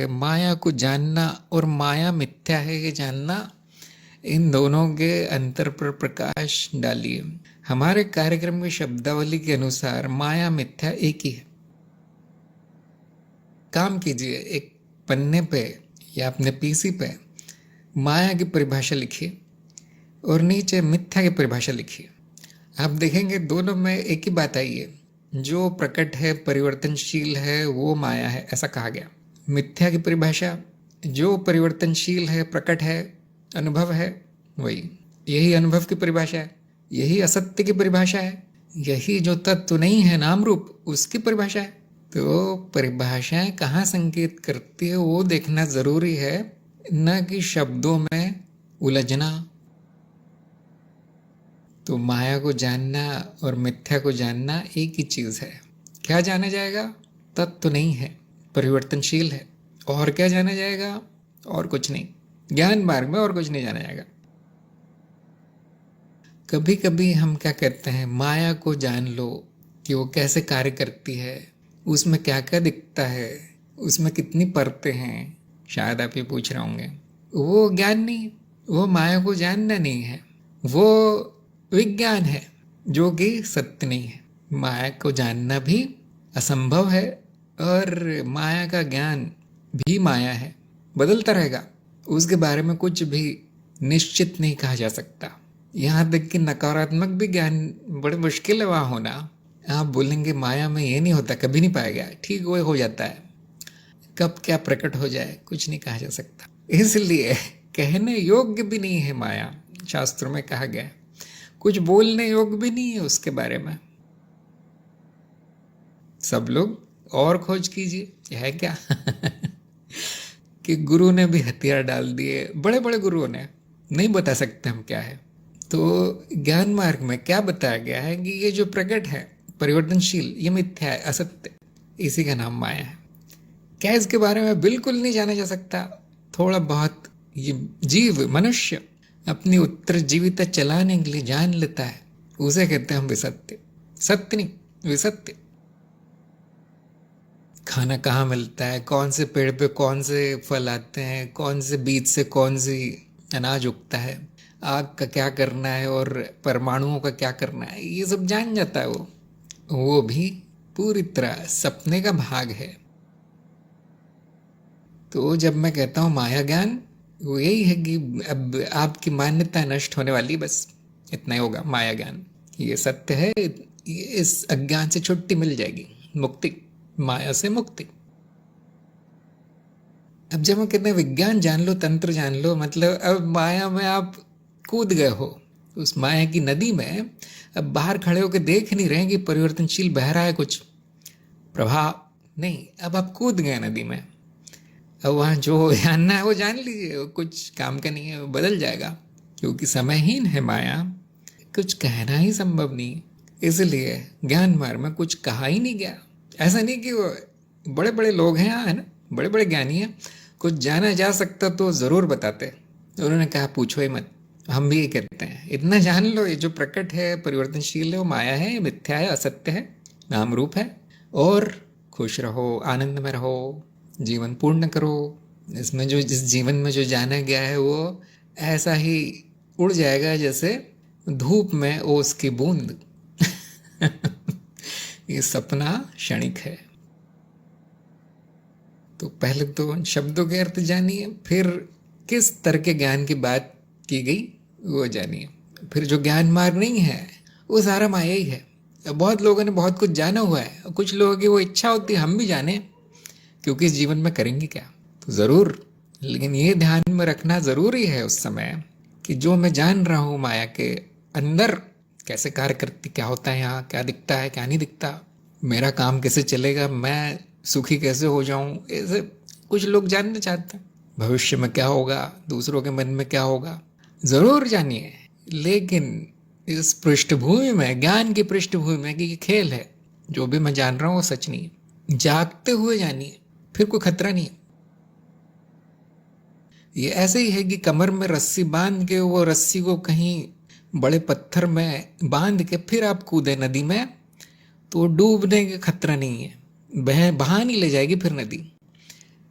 माया को जानना और माया मिथ्या है ये जानना, इन दोनों के अंतर पर प्रकाश डालिए। हमारे कार्यक्रम की शब्दावली के अनुसार माया मिथ्या एक ही है। काम कीजिए, एक पन्ने पे या अपने पीसी पे माया की परिभाषा लिखिए और नीचे मिथ्या की परिभाषा लिखिए। आप देखेंगे दोनों में एक ही बात आई है, जो प्रकट है, परिवर्तनशील है, वो माया है, ऐसा कहा गया। मिथ्या की परिभाषा, जो परिवर्तनशील है, प्रकट है, अनुभव है, वही। यही अनुभव की परिभाषा है, यही असत्य की परिभाषा है, यही जो तत्व नहीं है, नाम रूप, उसकी परिभाषा है। तो परिभाषाएं कहाँ संकेत करती है वो देखना जरूरी है, न कि शब्दों में उलझना। तो माया को जानना और मिथ्या को जानना एक ही चीज है। क्या जाना जाएगा? तत्व नहीं है, परिवर्तनशील है। और क्या जाना जाएगा? और कुछ नहीं। ज्ञान मार्ग में और कुछ नहीं जाना जाएगा। कभी कभी हम क्या कहते हैं, माया को जान लो कि वो कैसे कार्य करती है, उसमें क्या क्या दिखता है, उसमें कितनी परतें हैं। शायद आप ये पूछ रहे होंगे, वो ज्ञान नहीं, वो माया को जानना नहीं है, वो विज्ञान है जो कि सत्य नहीं है। माया को जानना भी असंभव है और माया का ज्ञान भी माया है, बदलता रहेगा। उसके बारे में कुछ भी निश्चित नहीं कहा जा सकता। यहाँ तक कि नकारात्मक भी ज्ञान बड़े मुश्किल है वहाँ होना। आप बोलेंगे माया में ये नहीं होता, कभी नहीं पाया गया, ठीक वो हो जाता है। कब क्या प्रकट हो जाए कुछ नहीं कहा जा सकता, इसलिए कहने योग्य भी नहीं है माया। शास्त्रों में कहा गया है, कुछ बोलने योग्य भी नहीं है उसके बारे में। सब लोग और खोज कीजिए, यह है क्या कि गुरु ने भी हथियार डाल दिए, बड़े बड़े गुरुओं ने, नहीं बता सकते हम क्या है। तो ज्ञान मार्ग में क्या बताया गया है कि ये जो प्रकट है, परिवर्तनशील, ये मिथ्या है, असत्य, इसी का नाम माया है। क्या इसके बारे में बिल्कुल नहीं जाना जा सकता? थोड़ा बहुत ये जीव, मनुष्य अपनी उत्तरजीविता चलाने के लिए जान लेता है, उसे कहते हैं हम विसत्य। सत्य नहीं, विसत्य। खाना कहाँ मिलता है, कौन से पेड़ पे कौन से फल आते हैं, कौन से बीज से कौन सी अनाज उगता है, आग का क्या करना है और परमाणुओं का क्या करना है, ये सब जान जाता है वो भी पूरी तरह सपने का भाग है। तो जब मैं कहता हूँ माया ज्ञान, वो यही है कि अब आपकी मान्यता नष्ट होने वाली, बस इतना ही होगा माया ज्ञान। ये सत्य है, इस अज्ञान से छुट्टी मिल जाएगी, मुक्ति, माया से मुक्ति। अब जब हम कहते हैं विज्ञान जान लो, तंत्र जान लो, मतलब अब माया में आप कूद गए हो, उस माया की नदी में। अब बाहर खड़े होकर देख नहीं रहे कि परिवर्तनशील बह रहा है कुछ प्रभाव, नहीं, अब आप कूद गए नदी में। अब वहाँ जो जानना है वो जान लीजिए, कुछ काम का नहीं है, वो बदल जाएगा, क्योंकि समयहीन है माया, कुछ कहना ही संभव नहीं। इसलिए ज्ञान मार्ग में कुछ कहा ही नहीं गया। ऐसा नहीं कि वो बड़े बड़े लोग हैं यहाँ, है ना, बड़े बड़े ज्ञानी हैं, कुछ जाना जा सकता तो ज़रूर बताते। उन्होंने कहा पूछो ही मत। हम भी ये कहते हैं, इतना जान लो, ये जो प्रकट है, परिवर्तनशील है, वो माया है, मिथ्या है, असत्य है, नाम रूप है, और खुश रहो, आनंद में रहो, जीवन पूर्ण करो। इसमें जो, जिस जीवन में जो जाना गया है वो ऐसा ही उड़ जाएगा जैसे धूप में ओस की बूंद ये सपना क्षणिक है। तो पहले तो शब्दों के अर्थ जानिए, फिर किस तरह के ज्ञान की बात की गई वो जानिए, फिर जो ज्ञान मार्ग नहीं है वो सारा माया ही है। बहुत लोगों ने बहुत कुछ जाना हुआ है, कुछ लोगों की वो इच्छा होती है हम भी जाने, क्योंकि इस जीवन में करेंगे क्या, तो ज़रूर, लेकिन ये ध्यान में रखना ज़रूरी है उस समय कि जो मैं जान रहा हूँ माया के अंदर कैसे कार्य करती, क्या होता है यहाँ, क्या दिखता है, क्या नहीं दिखता, मेरा काम कैसे चलेगा, मैं सुखी कैसे हो जाऊँ, ऐसे कुछ लोग जानना चाहते हैं। भविष्य में क्या होगा, दूसरों के मन में क्या होगा, ज़रूर जानिए, लेकिन इस पृष्ठभूमि में, ज्ञान की पृष्ठभूमि में कि ये खेल है, जो भी मैं जान रहा हूँ वो सच नहीं है। जागते हुए जानिए, फिर कोई खतरा नहीं है। ये ऐसे ही है कि कमर में रस्सी बांध के, वो रस्सी को कहीं बड़े पत्थर में बांध के फिर आप कूदे नदी में, तो डूबने का खतरा नहीं है, बहा नहीं ले जाएगी फिर नदी।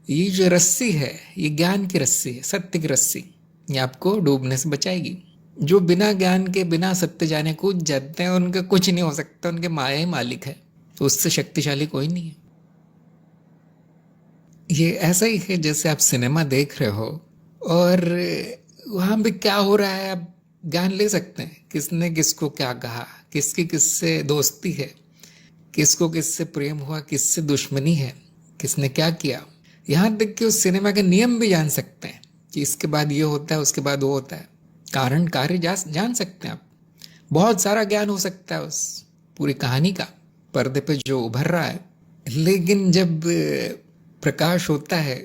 ये जो रस्सी है, ये ज्ञान की रस्सी है, सत्य की रस्सी। ये आपको डूबने से बचाएगी। जो बिना ज्ञान के, बिना सत्य जाने कूद जाते हैं, उनका कुछ नहीं हो सकता, उनके माया ही मालिक है, तो उससे शक्तिशाली कोई नहीं है। ये ऐसा ही है जैसे आप सिनेमा देख रहे हो और वहां भी क्या हो रहा है आप ज्ञान ले सकते हैं। किसने किसको क्या कहा, किसकी किससे दोस्ती है, किसको किससे प्रेम हुआ, किससे दुश्मनी है, किसने क्या किया। यहां तक कि उस सिनेमा के नियम भी जान सकते हैं कि इसके बाद ये होता है, उसके बाद वो होता है, कारण कार्य जान सकते हैं आप। बहुत सारा ज्ञान हो सकता है उस पूरी कहानी का, पर्दे पे जो उभर रहा है। लेकिन जब प्रकाश होता है,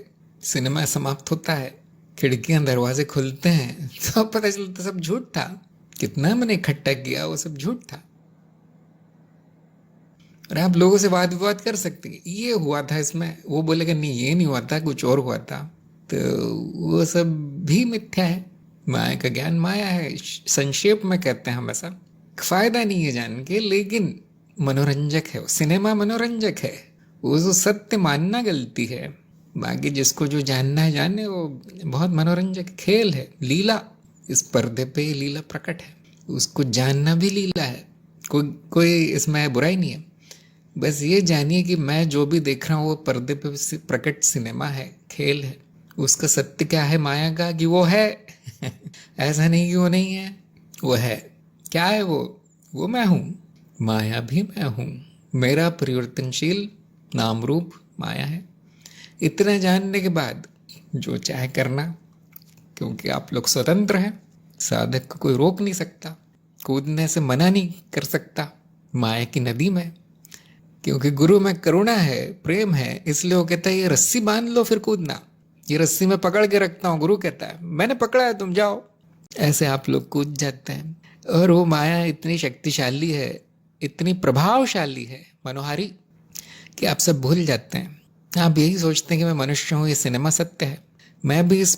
सिनेमा समाप्त होता है, खिड़कियां दरवाजे खुलते हैं, तो पता चलता सब झूठ था। कितना मैंने इकट्ठा किया वो सब झूठ था। और आप लोगों से वाद विवाद कर सकते हैं, ये हुआ था इसमें, वो बोलेगा नहीं ये नहीं हुआ था, कुछ और हुआ था, तो वो सब भी मिथ्या है। माया का ज्ञान माया है, संक्षेप में कहते हैं हमेशा। फायदा नहीं है जान के, लेकिन मनोरंजक है। सिनेमा मनोरंजक है, वो जो सत्य मानना गलती है। बाकी जिसको जो जानना है जाने, वो बहुत मनोरंजक खेल है, लीला। इस पर्दे पे लीला प्रकट है, उसको जानना भी लीला है। कोई कोई इसमें बुराई नहीं है। बस ये जानिए कि मैं जो भी देख रहा हूँ वो पर्दे पे प्रकट सिनेमा है, खेल है। उसका सत्य क्या है माया का, कि वो है ऐसा नहीं कि वो नहीं है, वो है। क्या है वो मैं हूँ, माया भी मैं हूँ। मेरा परिवर्तनशील नाम रूप माया है। इतना जानने के बाद जो चाहे करना, क्योंकि आप लोग स्वतंत्र हैं। साधक को कोई रोक नहीं सकता, कूदने से मना नहीं कर सकता माया की नदी में। क्योंकि गुरु में करुणा है, प्रेम है, इसलिए वो कहता है ये रस्सी बांध लो फिर कूदना। ये रस्सी में पकड़ के रखता हूँ, गुरु कहता है मैंने पकड़ा है, तुम जाओ। ऐसे आप लोग कूद जाते हैं। और वो माया इतनी शक्तिशाली है, इतनी प्रभावशाली है, मनोहारी, कि आप सब भूल जाते हैं। आप यही सोचते हैं कि मैं मनुष्य हूँ, ये सिनेमा सत्य है, मैं भी इस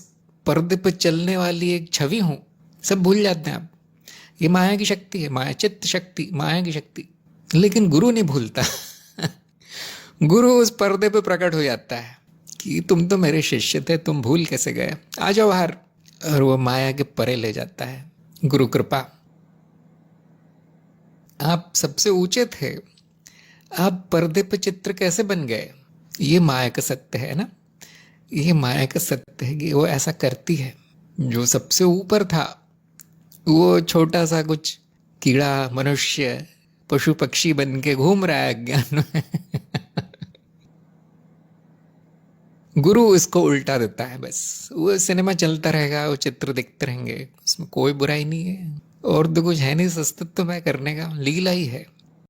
पर्दे पर चलने वाली एक छवि हूँ। सब भूल जाते हैं आप। ये माया की शक्ति है, माया चित्त शक्ति, माया की शक्ति। लेकिन गुरु नहीं भूलता गुरु उस पर्दे पे प्रकट हो जाता है कि तुम तो मेरे शिष्य थे, तुम भूल कैसे गए, आ जाओ बाहर। और वो माया के परे ले जाता है, गुरु कृपा। आप सबसे ऊंचे थे, आप पर्दे पे चित्र कैसे बन गए? ये माया का सत्य है ना, ये माया का सत्य है कि वो ऐसा करती है। जो सबसे ऊपर था वो छोटा सा कुछ कीड़ा, मनुष्य, पशु पक्षी बन के घूम रहा है अज्ञान में गुरु इसको उल्टा देता है। बस वो सिनेमा चलता रहेगा, वो चित्र दिखते रहेंगे, उसमें कोई बुराई नहीं है। और तो कुछ है नहीं अस्तित्व में करने का, लीला ही है।